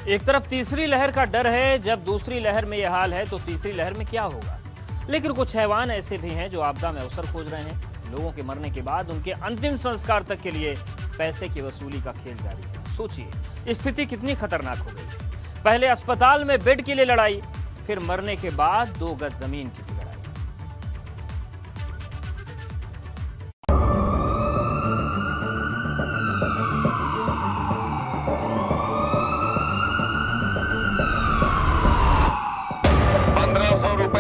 एक तरफ तीसरी लहर का डर है, जब दूसरी लहर में यह हाल है तो तीसरी लहर में क्या होगा। लेकिन कुछ हैवान ऐसे भी हैं जो आपदा में अवसर खोज रहे हैं। लोगों के मरने के बाद उनके अंतिम संस्कार तक के लिए पैसे की वसूली का खेल जारी है। सोचिए स्थिति कितनी खतरनाक हो गई है। पहले अस्पताल में बेड के लिए लड़ाई, फिर मरने के बाद 2 गज जमीन की लड़ाई।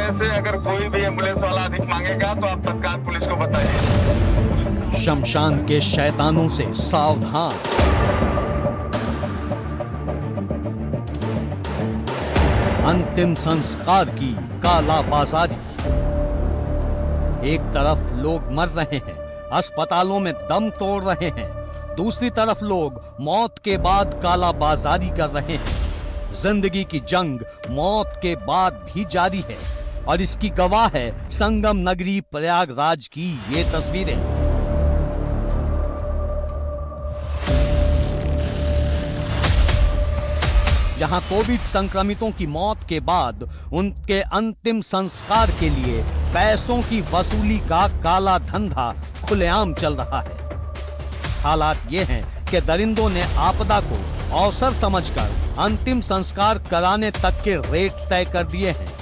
से अगर कोई भी एम्बुलेंस वाला अधिक मांगेगा तो आप तत्काल पुलिस को बताइए। शमशान के शैतानों से सावधान। अंतिम संस्कार की कालाबाजारी। एक तरफ लोग मर रहे हैं, अस्पतालों में दम तोड़ रहे हैं, दूसरी तरफ लोग मौत के बाद कालाबाजारी कर रहे हैं। जिंदगी की जंग मौत के बाद भी जारी है और इसकी गवाह है संगम नगरी प्रयागराज की ये तस्वीरें। यहां कोविड संक्रमितों की मौत के बाद उनके अंतिम संस्कार के लिए पैसों की वसूली का काला धंधा खुलेआम चल रहा है। हालात ये हैं कि दरिंदों ने आपदा को अवसर समझकर अंतिम संस्कार कराने तक के रेट तय कर दिए हैं।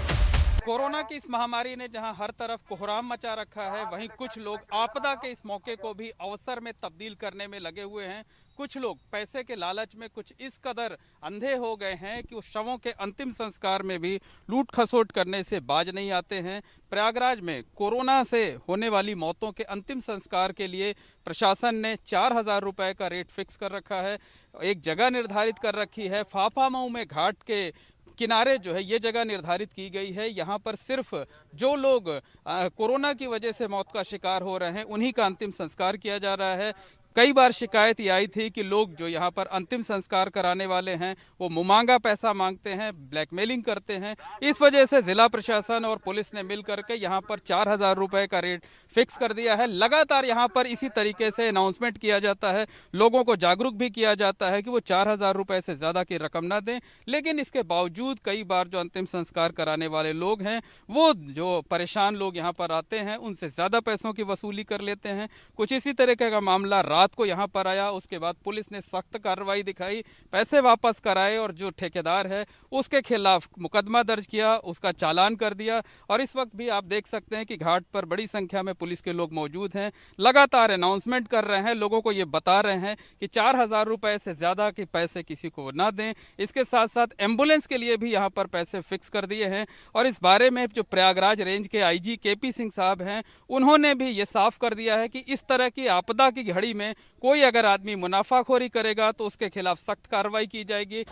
कोरोना की इस महामारी ने जहां हर तरफ कोहराम मचा रखा है, वहीं कुछ लोग आपदा के इस मौके को भी अवसर में तब्दील करने में लगे हुए हैं। कुछ लोग पैसे के लालच में कुछ इस कदर अंधे हो गए हैं कि उस शवों के अंतिम संस्कार में भी लूट खसोट करने से बाज नहीं आते हैं। प्रयागराज में कोरोना से होने वाली मौतों के अंतिम संस्कार के लिए प्रशासन ने 4,000 रुपए का रेट फिक्स कर रखा है। एक जगह निर्धारित कर रखी है। फाफामऊ में घाट के किनारे जो है ये जगह निर्धारित की गई है। यहाँ पर सिर्फ जो लोग कोरोना की वजह से मौत का शिकार हो रहे हैं उन्हीं का अंतिम संस्कार किया जा रहा है। कई बार शिकायत ये आई थी कि लोग जो यहाँ पर अंतिम संस्कार कराने वाले हैं वो मुमांगा पैसा मांगते हैं, ब्लैकमेलिंग करते हैं। इस वजह से जिला प्रशासन और पुलिस ने मिलकर के यहाँ पर 4,000 रुपए का रेट फिक्स कर दिया है। लगातार यहाँ पर इसी तरीके से अनाउंसमेंट किया जाता है, लोगों को जागरूक भी किया जाता है कि वो 4,000 रुपए से ज़्यादा की रकम ना दें। लेकिन इसके बावजूद कई बार जो अंतिम संस्कार कराने वाले लोग हैं वो जो परेशान लोग यहाँ पर आते हैं उनसे ज़्यादा पैसों की वसूली कर लेते हैं। कुछ इसी तरीके का मामला रात को यहां पर आया। उसके बाद पुलिस ने सख्त कार्रवाई दिखाई, पैसे वापस कराए और जो ठेकेदार है उसके खिलाफ मुकदमा दर्ज किया, उसका चालान कर दिया। और इस वक्त भी आप देख सकते हैं कि घाट पर बड़ी संख्या में पुलिस के लोग मौजूद हैं, लगातार अनाउंसमेंट कर रहे हैं, लोगों को ये बता रहे हैं कि 4,000 रुपए से ज्यादा के पैसे किसी को ना दें। इसके साथ साथ एम्बुलेंस के लिए भी यहाँ पर पैसे फिक्स कर दिए हैं। और इस बारे में जो प्रयागराज रेंज के IG KP सिंह साहब हैं उन्होंने भी ये साफ कर दिया है कि इस तरह की आपदा की घड़ी में कोई अगर आदमी मुनाफाखोरी करेगा तो उसके खिलाफ सख्त कार्रवाई की जाएगी।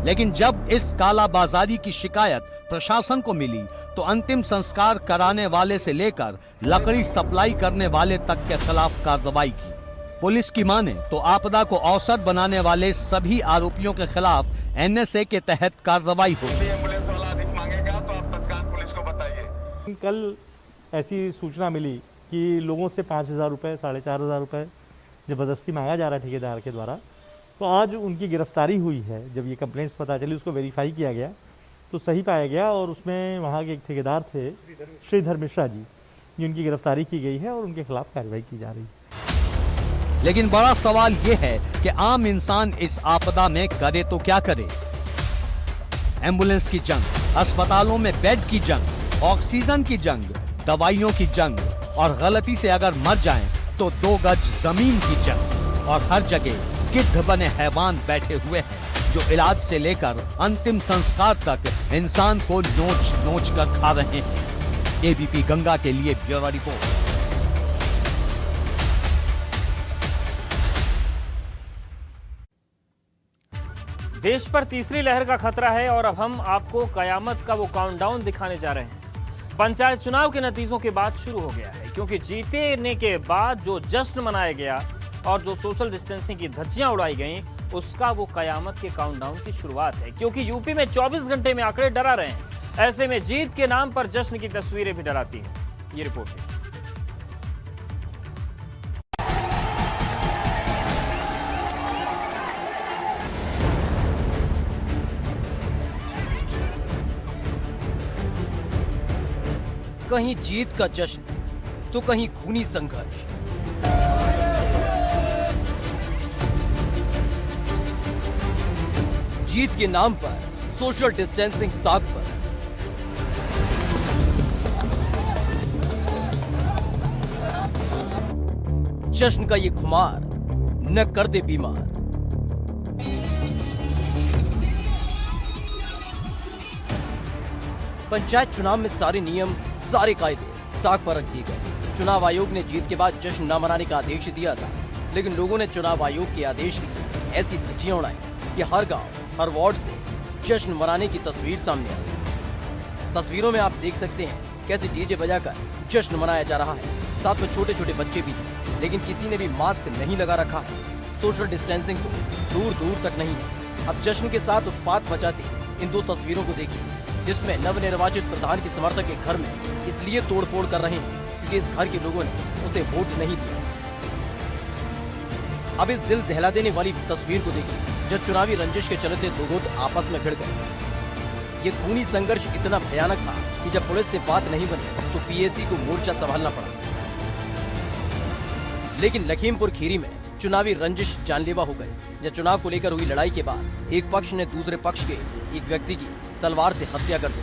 लेकिन जब इस कालाबाजारी की शिकायत प्रशासन को मिली तो अंतिम संस्कार कराने वाले से लेकर लकड़ी सप्लाई करने वाले तक के खिलाफ कार्रवाई की। पुलिस की माने तो आपदा को अवसर बनाने वाले सभी आरोपियों के खिलाफ NSA के तहत कार्रवाई होगी। एम्बुलेंस वाला अधिक मांगेगा तो आप तत्काल पुलिस को बताइए। कल ऐसी सूचना मिली कि लोगों से 5,000 रुपये, 4,500 रुपये ज़बरदस्ती मांगा जा रहा है ठेकेदार के द्वारा। तो आज उनकी गिरफ्तारी हुई है। जब ये कंप्लेंट्स पता चली उसको वेरीफाई किया गया तो सही पाया गया और उसमें वहाँ के एक ठेकेदार थे श्रीधर मिश्रा जी, जिनकी गिरफ्तारी की गई है और उनके खिलाफ कार्रवाई की जा रही है। लेकिन बड़ा सवाल ये है कि आम इंसान इस आपदा में करे तो क्या करे। एम्बुलेंस की जंग, अस्पतालों में बेड की जंग, ऑक्सीजन की जंग, दवाइयों की जंग और गलती से अगर मर जाएं तो 2 गज जमीन की जंग। और हर जगह गिद्ध बने हैवान बैठे हुए हैं जो इलाज से लेकर अंतिम संस्कार तक इंसान को नोच नोच कर खा रहे हैं। ABP गंगा के लिए ब्यूरो रिपोर्ट। देश पर तीसरी लहर का खतरा है और अब हम आपको कयामत का वो काउंटडाउन दिखाने जा रहे हैं। पंचायत चुनाव के नतीजों के बाद शुरू हो गया है, क्योंकि जीतने के बाद जो जश्न मनाया गया और जो सोशल डिस्टेंसिंग की धज्जियां उड़ाई गईं, उसका वो कयामत के काउंटडाउन की शुरुआत है। क्योंकि यूपी में 24 घंटे में आंकड़े डरा रहे हैं। ऐसे में जीत के नाम पर जश्न की तस्वीरें भी डराती हैं। ये रिपोर्ट है। कहीं जीत का जश्न तो कहीं खूनी संघर्ष। जीत के नाम पर सोशल डिस्टेंसिंग ताक पर। जश्न का ये खुमार न कर दे बीमार। पंचायत चुनाव में सारे नियम, सारे कायदे ताक पर रख दिए गए। चुनाव आयोग ने जीत के बाद जश्न न मनाने का आदेश दिया था, लेकिन लोगों ने चुनाव आयोग के आदेश की ऐसी धज्जियां उड़ाई कि हर गांव, हर वार्ड से जश्न मनाने की तस्वीर सामने आई। तस्वीरों में आप देख सकते हैं कैसे डीजे बजाकर जश्न मनाया जा रहा है। साथ में छोटे छोटे बच्चे भी हैं, लेकिन किसी ने भी मास्क नहीं लगा रखा है। सोशल डिस्टेंसिंग तो दूर दूर तक नहीं है। अब जश्न के साथ उत्पात मचाते इन दो तस्वीरों को देखिए, जिसमें नवनिर्वाचित प्रधान के समर्थक एक घर में इसलिए तोड़फोड़ कर रहे हैं क्योंकि इस घर के लोगों ने उसे वोट नहीं दिया। अब इस दिल दहला देने वाली तस्वीर को देखिए, जब चुनावी रंजिश के चलते दो गुट आपस में भिड़ गए। ये खूनी संघर्ष इतना भयानक था कि जब पुलिस से बात नहीं बनी तो पीएसी को मोर्चा संभालना पड़ा। लेकिन लखीमपुर खीरी में चुनावी रंजिश जानलेवा हो गई जब चुनाव को लेकर हुई लड़ाई के बाद एक पक्ष ने दूसरे पक्ष के एक व्यक्ति की तलवार से हत्या कर दी।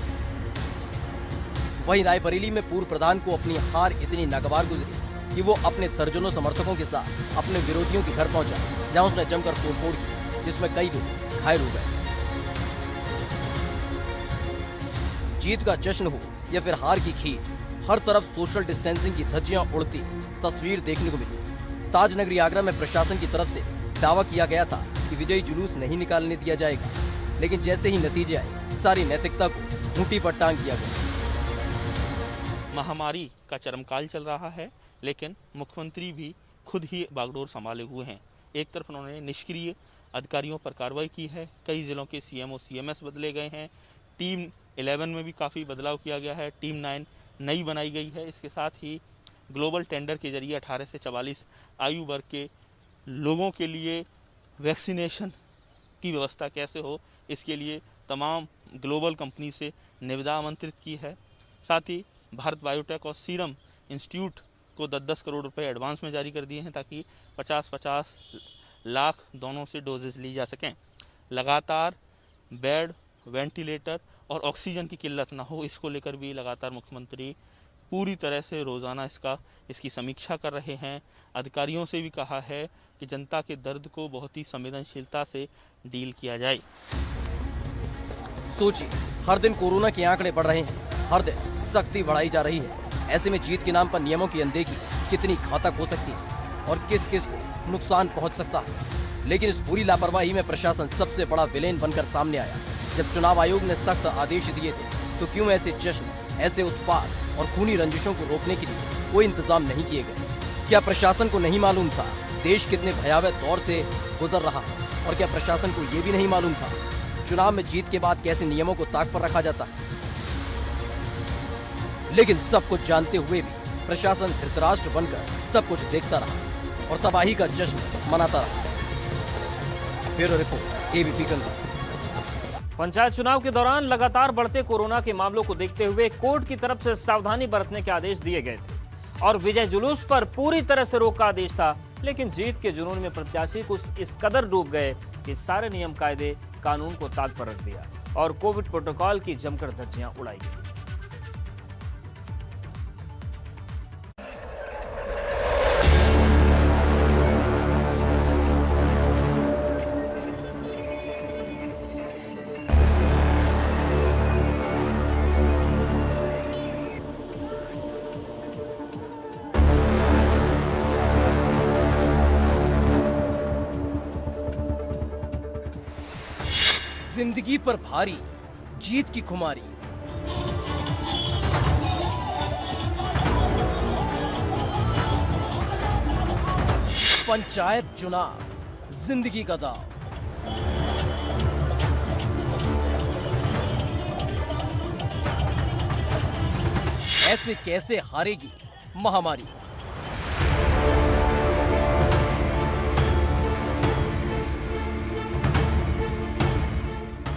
वहीं रायबरेली में पूर्व प्रधान को अपनी हार इतनी नागवार गुजरी कि वो अपने दर्जनों समर्थकों के साथ अपने विरोधियों के घर पहुंचा, जहां उसने जमकर तोड़फोड़ की, जिसमें कई लोग घायल हो गए। जीत का जश्न हो या फिर हार की खींच, हर तरफ सोशल डिस्टेंसिंग की धज्जियां उड़ती तस्वीर देखने को मिली। ताजनगरी आगरा में प्रशासन की तरफ से दावा किया गया था कि विजयी जुलूस नहीं निकालने दिया जाएगा, लेकिन जैसे ही नतीजे आए सारी नैतिकता को खूंटी पर टांग दिया गया। महामारी का चरमकाल चल रहा है, लेकिन मुख्यमंत्री भी खुद ही बागडोर संभाले हुए हैं। एक तरफ उन्होंने निष्क्रिय अधिकारियों पर कार्रवाई की है, कई जिलों के सीएमओ सीएमएस बदले गए हैं, टीम 11 में भी काफ़ी बदलाव किया गया है, टीम 9 नई बनाई गई है। इसके साथ ही ग्लोबल टेंडर के जरिए 18 से 44 आयु वर्ग के लोगों के लिए वैक्सीनेशन की व्यवस्था कैसे हो, इसके लिए तमाम ग्लोबल कंपनी से निविदा आमंत्रित की है। साथ ही भारत बायोटेक और सीरम इंस्टीट्यूट को 10-10 करोड़ रुपए एडवांस में जारी कर दिए हैं ताकि 50-50 लाख दोनों से डोजेस ली जा सकें। लगातार बेड, वेंटिलेटर और ऑक्सीजन की किल्लत ना हो, इसको लेकर भी लगातार मुख्यमंत्री पूरी तरह से रोज़ाना इसकी समीक्षा कर रहे हैं। अधिकारियों से भी कहा है कि जनता के दर्द को बहुत ही संवेदनशीलता से डील किया जाए। सोचिए, हर दिन कोरोना के आंकड़े बढ़ रहे हैं, हर दिन सख्ती बढ़ाई जा रही है। ऐसे में जीत के नाम पर नियमों की अनदेखी कितनी घातक हो सकती है और किस किस को नुकसान पहुंच सकता है। लेकिन इस पूरी लापरवाही में प्रशासन सबसे बड़ा विलेन बनकर सामने आया। जब चुनाव आयोग ने सख्त आदेश दिए थे तो क्यों ऐसे जश्न, ऐसे उत्पात और खूनी रंजिशों को रोकने के लिए कोई इंतजाम नहीं किए गए? क्या प्रशासन को नहीं मालूम था देश कितने भयावह दौर से गुजर रहा है? और क्या प्रशासन को ये भी नहीं मालूम था चुनाव में जीत के बाद कैसे नियमों को ताक पर रखा जाता है? लेकिन सब कुछ जानते हुए भी प्रशासन धृतराष्ट्र बनकर सब कुछ देखता रहा और तबाही का जश्न मनाता रहा। Bureau report, ABP Ganga. Panchayat चुनाव के दौरान लगातार बढ़ते कोरोना के मामलों को देखते हुए कोर्ट की तरफ से सावधानी बरतने के आदेश दिए गए थे और विजय जुलूस पर पूरी तरह से रोक का आदेश था। लेकिन जीत के जुनून में प्रत्याशी कुछ इस कदर डूब गए कि सारे नियम कायदे कानून को ताक पर रख दिया और कोविड प्रोटोकॉल की जमकर धज्जियां उड़ाई गई। जिंदगी पर भारी जीत की खुमारी। पंचायत चुनाव, जिंदगी का दाव। ऐसे कैसे हारेगी महामारी?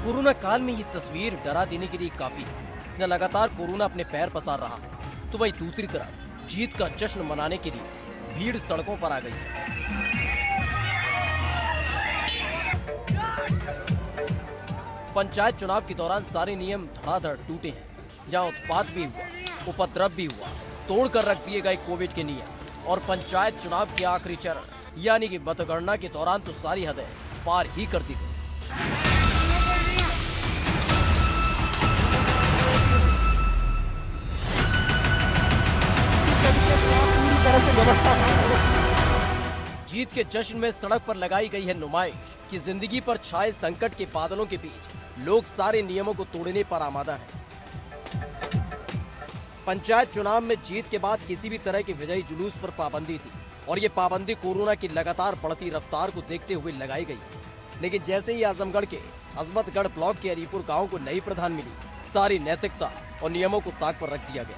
कोरोना काल में ये तस्वीर डरा देने के लिए काफी है। न लगातार कोरोना अपने पैर पसार रहा है, तो वहीं दूसरी तरफ जीत का जश्न मनाने के लिए भीड़ सड़कों पर आ गई है। पंचायत चुनाव के दौरान सारे नियम धड़ाधड़ टूटे हैं। जहां उत्पात भी हुआ, उपद्रव भी हुआ, तोड़कर रख दिए गए कोविड के नियम। और पंचायत चुनाव के आखिरी चरण यानी कि मतगणना के दौरान तो सारी हदें पार ही कर दी गई। जीत के जश्न में सड़क पर लगाई गई है नुमाइश कि जिंदगी पर छाए संकट के बादलों के बीच लोग सारे नियमों को तोड़ने पर आमादा हैं। पंचायत चुनाव में जीत के बाद किसी भी तरह के विजयी जुलूस पर पाबंदी थी और ये पाबंदी कोरोना की लगातार बढ़ती रफ्तार को देखते हुए लगाई गई। लेकिन जैसे ही आजमगढ़ के अजमतगढ़ ब्लॉक के अलीपुर गांव को नई प्रधान मिली, सारी नैतिकता और नियमों को ताक पर रख दिया गया।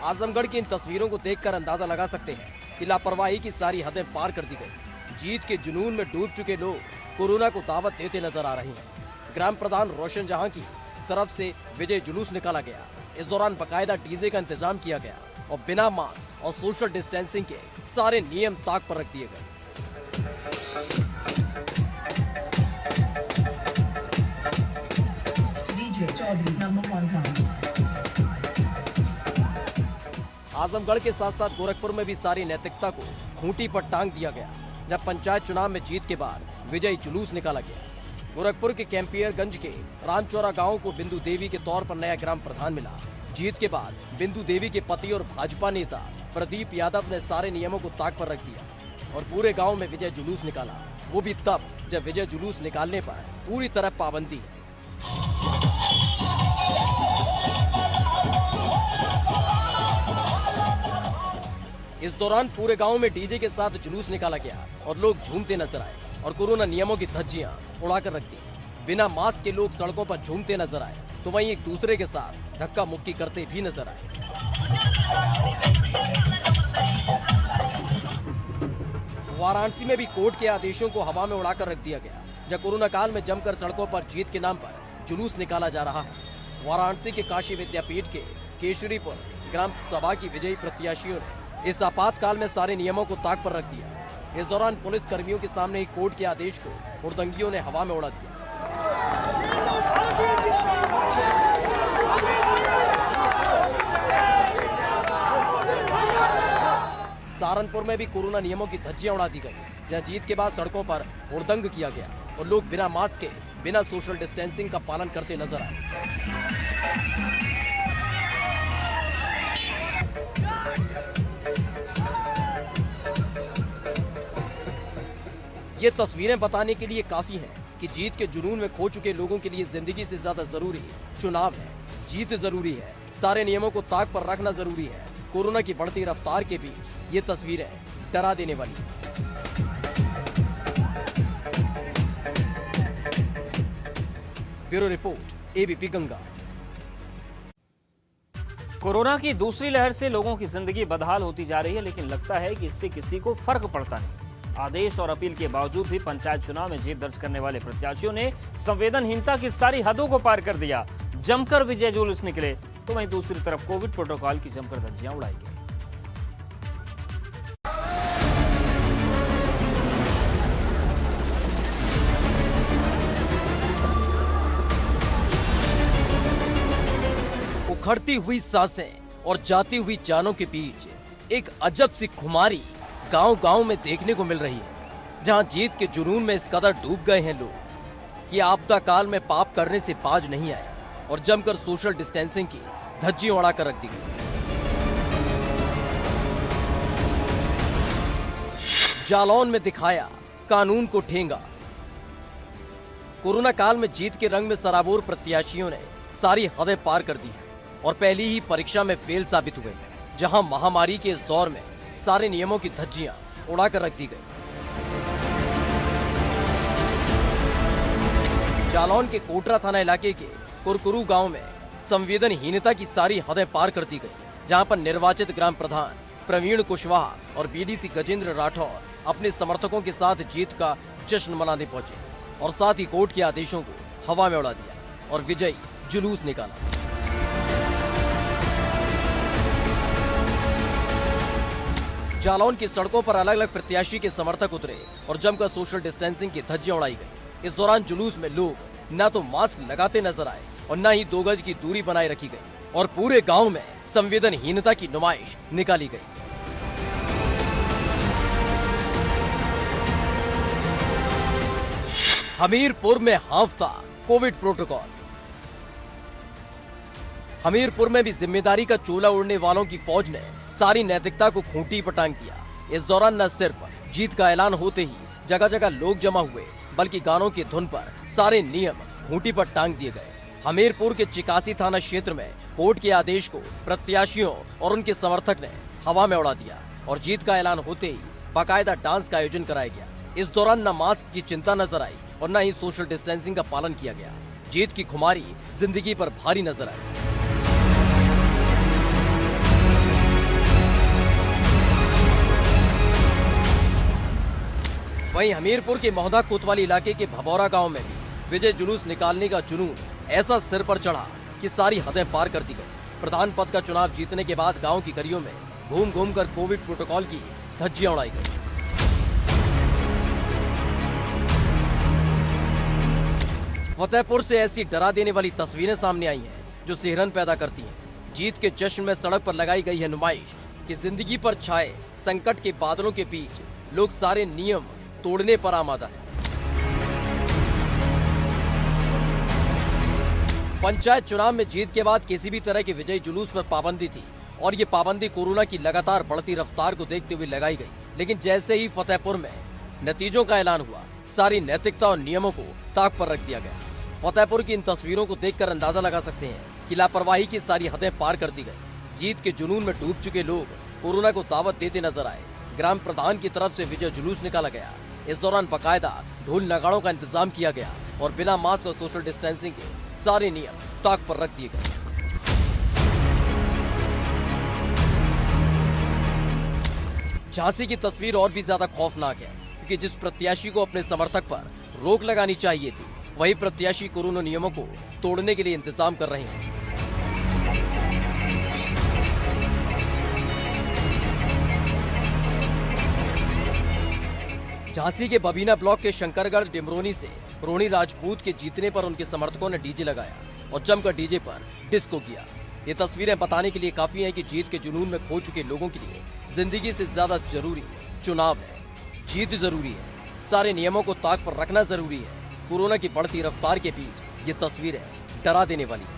आजमगढ़ की इन तस्वीरों को देखकर अंदाजा लगा सकते हैं कि लापरवाही की सारी हदें पार कर दी गई। जीत के जुनून में डूब चुके लोग कोरोना को दावत देते नजर आ रहे हैं। ग्राम प्रधान रोशन जहां की तरफ से विजय जुलूस निकाला गया। इस दौरान बकायदा डीजे का इंतजाम किया गया और बिना मास्क और सोशल डिस्टेंसिंग के सारे नियम ताक पर रख दिए गए। आजमगढ़ के साथ साथ गोरखपुर में भी सारी नैतिकता को खूंटी पर टांग दिया गया जब पंचायत चुनाव में जीत के बाद विजयी जुलूस निकाला गया। गोरखपुर के कैंपियरगंज के रामचौरा गांव को बिंदु देवी के तौर पर नया ग्राम प्रधान मिला। जीत के बाद बिंदु देवी के पति और भाजपा नेता प्रदीप यादव ने सारे नियमों को ताक पर रख दिया और पूरे गांव में विजय जुलूस निकाला। वो भी तब जब विजय जुलूस निकालने पर पूरी तरह पाबंदी है। इस दौरान पूरे गांव में डीजे के साथ जुलूस निकाला गया और लोग झूमते नजर आए और कोरोना नियमों की धज्जियां उड़ाकर रख दी। बिना मास्क के लोग सड़कों पर झूमते नजर आए तो वहीं एक दूसरे के साथ धक्का मुक्की करते भी नजर आए। वाराणसी में भी कोर्ट के आदेशों को हवा में उड़ाकर रख दिया गया जब कोरोना काल में जमकर सड़कों पर जीत के नाम पर जुलूस निकाला जा रहा है। वाराणसी के काशी विद्यापीठ के केशरीपुर ग्राम सभा की विजयी प्रत्याशियों ने इस आपातकाल में सारे नियमों को ताक पर रख दिया। इस दौरान पुलिस कर्मियों के सामने ही कोर्ट के आदेश को हुड़दंगियों ने हवा में उड़ा दिया। सहारनपुर में भी कोरोना नियमों की धज्जियां उड़ा दी गई जहां जीत के बाद सड़कों पर हुड़दंग किया गया और लोग बिना मास्क के बिना सोशल डिस्टेंसिंग का पालन करते नजर आए। ये तस्वीरें बताने के लिए काफी हैं कि जीत के जुनून में खो चुके लोगों के लिए जिंदगी से ज्यादा जरूरी चुनाव है। जीत जरूरी है, सारे नियमों को ताक पर रखना जरूरी है। कोरोना की बढ़ती रफ्तार के बीच ये तस्वीरें डरा देने वाली हैं। Bureau report, ABP Ganga. Corona की दूसरी लहर से लोगों की जिंदगी बदहाल होती जा रही है, लेकिन लगता है कि इससे किसी को फर्क पड़ता नहीं। आदेश और अपील के बावजूद भी पंचायत चुनाव में जीत दर्ज करने वाले प्रत्याशियों ने संवेदनहीनता की सारी हदों को पार कर दिया। जमकर विजय जुलूस निकले तो वहीं दूसरी तरफ कोविड प्रोटोकॉल की जमकर धज्जियां उड़ाई गई। उखड़ती हुई सांसें और जाती हुई जानों के बीच एक अजब सी खुमारी गांव-गांव में देखने को मिल रही है, जहां जीत के जुनून में इस कदर डूब गए हैं लोग कि आपदा काल में पाप करने से बाज नहीं आए और जमकर सोशल डिस्टेंसिंग की धज्जी उड़ाकर रख दी गई। जालौन में दिखाया कानून को ठेंगा। कोरोना काल में जीत के रंग में सराबोर प्रत्याशियों ने सारी हदें पार कर दी है और पहली ही परीक्षा में फेल साबित हुए, जहां महामारी के इस दौर में सारे नियमों की धज्जियां उड़ाकर रख दी गई। जालौन के कोटरा थाना इलाके के कुरकुरू गांव में संवेदनहीनता की सारी हदें पार कर दी गई, जहां पर निर्वाचित ग्राम प्रधान प्रवीण कुशवाहा और बीडीसी गजेंद्र राठौर अपने समर्थकों के साथ जीत का जश्न मनाने पहुंचे और साथ ही कोर्ट के आदेशों को हवा में उड़ा दिया और विजयी जुलूस निकाला। जालौन की सड़कों पर अलग अलग प्रत्याशी के समर्थक उतरे और जमकर सोशल डिस्टेंसिंग की धज्जियां उड़ाई गई। इस दौरान जुलूस में लोग न तो मास्क लगाते नजर आए और न ही 2 गज की दूरी बनाए रखी गई और पूरे गांव में संवेदनहीनता की नुमाइश निकाली गई। हमीरपुर में हांफता कोविड प्रोटोकॉल। हमीरपुर में भी जिम्मेदारी का चोला उड़ने वालों की फौज ने सारी नैतिकता को खूंटी पर टांग दिया। इस दौरान न सिर्फ जीत का ऐलान होते ही जगह जगह लोग जमा हुए, बल्कि गानों की धुन पर सारे नियम खूंटी पर टांग दिए गए। हमीरपुर के चिकासी थाना क्षेत्र में कोर्ट के आदेश को प्रत्याशियों और उनके समर्थक ने हवा में उड़ा दिया और जीत का ऐलान होते ही बाकायदा डांस का आयोजन कराया गया। इस दौरान न मास्क की चिंता नजर आई और न ही सोशल डिस्टेंसिंग का पालन किया गया। जीत की खुमारी जिंदगी पर भारी नजर आई। वहीं हमीरपुर के महोदा कोतवाली इलाके के भभौरा गांव में भी विजय जुलूस निकालने का जुनून ऐसा सिर पर चढ़ा कि सारी हदें पार कर दी गई। प्रधान पद का चुनाव जीतने के बाद गांव की गलियों में घूम घूम कर कोविड प्रोटोकॉल की धज्जियां उड़ाई गई। फतेहपुर से ऐसी डरा देने वाली तस्वीरें सामने आई हैं जो सिहरन पैदा करती हैं। जीत के जश्न में सड़क पर लगाई गई है नुमाइश कि जिंदगी पर छाए संकट के बादलों के बीच लोग सारे नियम तोड़ने पर आमादा है। पंचायत चुनाव में जीत के बाद किसी भी तरह के विजयी जुलूस पर पाबंदी थी और ये पाबंदी कोरोना की लगातार बढ़ती रफ्तार को देखते हुए लगाई गई। लेकिन जैसे ही फतेहपुर में नतीजों का ऐलान हुआ, सारी नैतिकता और नियमों को ताक पर रख दिया गया। फतेहपुर की इन तस्वीरों को देखकर अंदाजा लगा सकते हैं कि लापरवाही की सारी हदें पार कर दी गई। जीत के जुनून में डूब चुके लोग कोरोना को दावत देते नजर आए। ग्राम प्रधान की तरफ से विजय जुलूस निकाला गया। इस दौरान बाकायदा ढोल नगाड़ों का इंतजाम किया गया और बिना मास्क और सोशल डिस्टेंसिंग के सारे नियम ताक पर रख दिए गए। झांसी की तस्वीर और भी ज्यादा खौफनाक है, क्योंकि जिस प्रत्याशी को अपने समर्थक पर रोक लगानी चाहिए थी, वही प्रत्याशी कोरोना नियमों को तोड़ने के लिए इंतजाम कर रहे हैं। झांसी के बबीना ब्लॉक के शंकरगढ़ डिमरोनी से रोहिणी राजपूत के जीतने पर उनके समर्थकों ने डीजे लगाया और जमकर डीजे पर डिस्को किया। ये तस्वीरें बताने के लिए काफी हैं कि जीत के जुनून में खो चुके लोगों के लिए जिंदगी से ज्यादा जरूरी चुनाव है। जीत जरूरी है, सारे नियमों को ताक पर रखना जरूरी है। कोरोना की बढ़ती रफ्तार के बीच ये तस्वीरें डरा देने वाली है।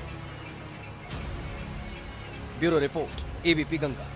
Bureau report, ABP Ganga.